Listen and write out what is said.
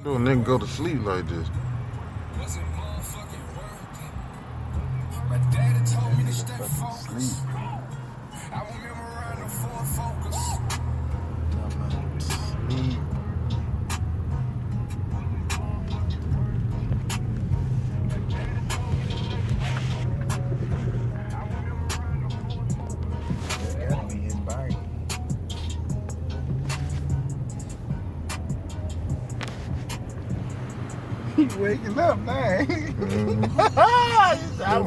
Do a nigga go to sleep like this? My daddy told me to Nigga stay fucking focused. sleep. I remember running for focus. Talking about sleep. That gotta be his bike. He waking up now. Mhm. I